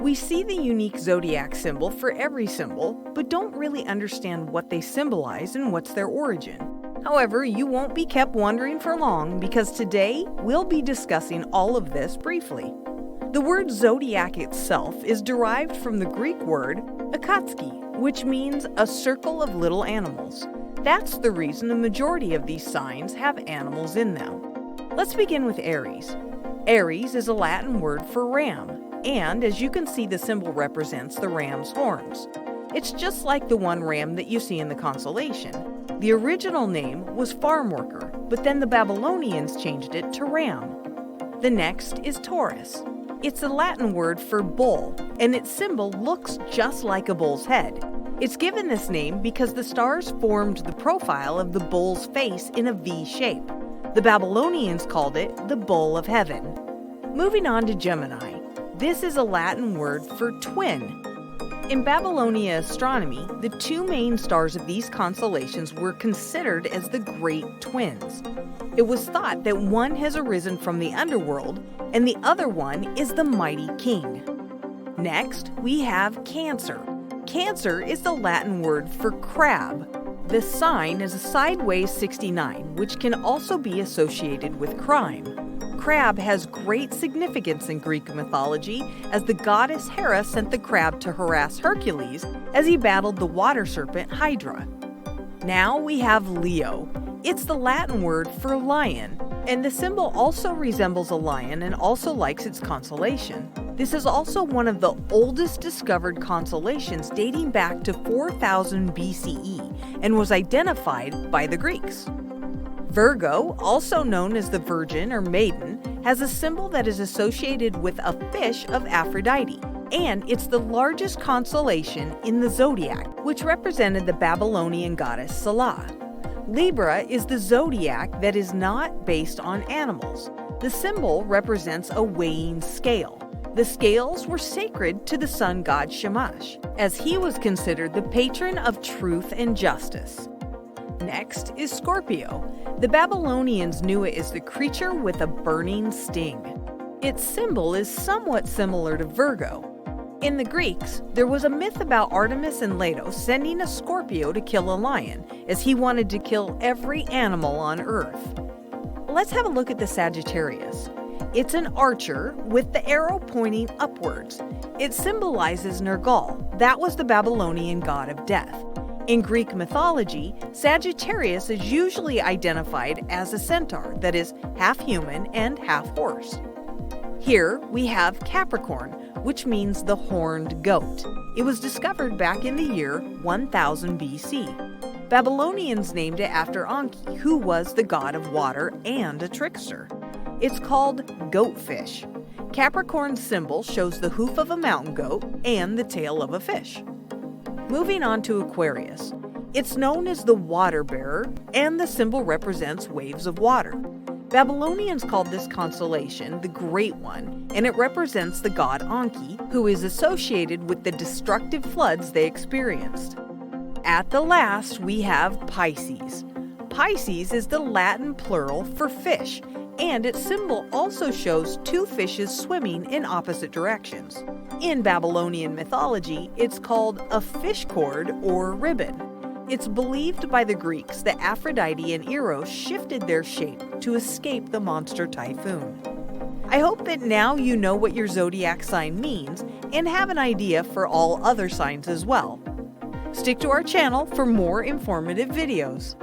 We see the unique zodiac symbol for every symbol, but don't really understand what they symbolize and what's their origin. However, you won't be kept wondering for long because today we'll be discussing all of this briefly. The word zodiac itself is derived from the Greek word 𝐦𝐚𝐧𝐭, which means a circle of little animals. That's the reason the majority of these signs have animals in them. Let's begin with Aries. Aries is a Latin word for ram, and as you can see, the symbol represents the ram's horns. It's just like the one ram that you see in the constellation. The original name was farm worker, but then the Babylonians changed it to ram. The next is Taurus. It's a Latin word for bull, and its symbol looks just like a bull's head. It's given this name because the stars formed the profile of the bull's face in a V shape. The Babylonians called it the bull of heaven. Moving on to Gemini. This is a Latin word for twin. In Babylonian astronomy, the two main stars of these constellations were considered as the great twins. It was thought that one has arisen from the underworld and the other one is the mighty king. Next, we have Cancer. Cancer is the Latin word for crab. The sign is a sideways 69, which can also be associated with crime. Crab has great significance in Greek mythology, as the goddess Hera sent the crab to harass Hercules as he battled the water serpent Hydra. Now we have Leo. It's the Latin word for lion, and the symbol also resembles a lion and also likes its constellation. This is also one of the oldest discovered constellations, dating back to 4000 BCE and was identified by the Greeks. Virgo, also known as the Virgin or Maiden, has a symbol that is associated with a fish of Aphrodite, and it's the largest constellation in the zodiac, which represented the Babylonian goddess Salah. Libra is the zodiac that is not based on animals. The symbol represents a weighing scale. The scales were sacred to the sun god Shamash, as he was considered the patron of truth and justice. Next is Scorpio. The Babylonians knew it as the creature with a burning sting. Its symbol is somewhat similar to Virgo. In the Greeks, there was a myth about Artemis and Leto sending a Scorpio to kill a lion, as he wanted to kill every animal on Earth. Let's have a look at the Sagittarius. It's an archer with the arrow pointing upwards. It symbolizes 𝐦𝐨𝐬𝐷. That was the Babylonian god of death. In Greek mythology, Sagittarius is usually identified as a centaur that is half human and half horse. Here we have Capricorn, which means the horned goat. It was discovered back in the year 1000 BC. Babylonians named it after 𝐥𝐤𝐤𝐿, who was the god of water and a trickster. It's called goatfish. Capricorn's symbol shows the hoof of a mountain goat and the tail of a fish. Moving on to Aquarius. It's known as the water bearer, and the symbol represents waves of water. Babylonians called this constellation the Great One, and it represents the god 𝐤𝐤𝐤𝐿, who is associated with the destructive floods they experienced. At the last, we have Pisces. Pisces is the Latin plural for fish, and its symbol also shows two fishes swimming in opposite directions. In Babylonian mythology, it's called a fish cord or ribbon. It's believed by the Greeks that Aphrodite and Eros shifted their shape to escape the monster typhoon. I hope that now you know what your zodiac sign means and have an idea for all other signs as well. Stick to our channel for more informative videos.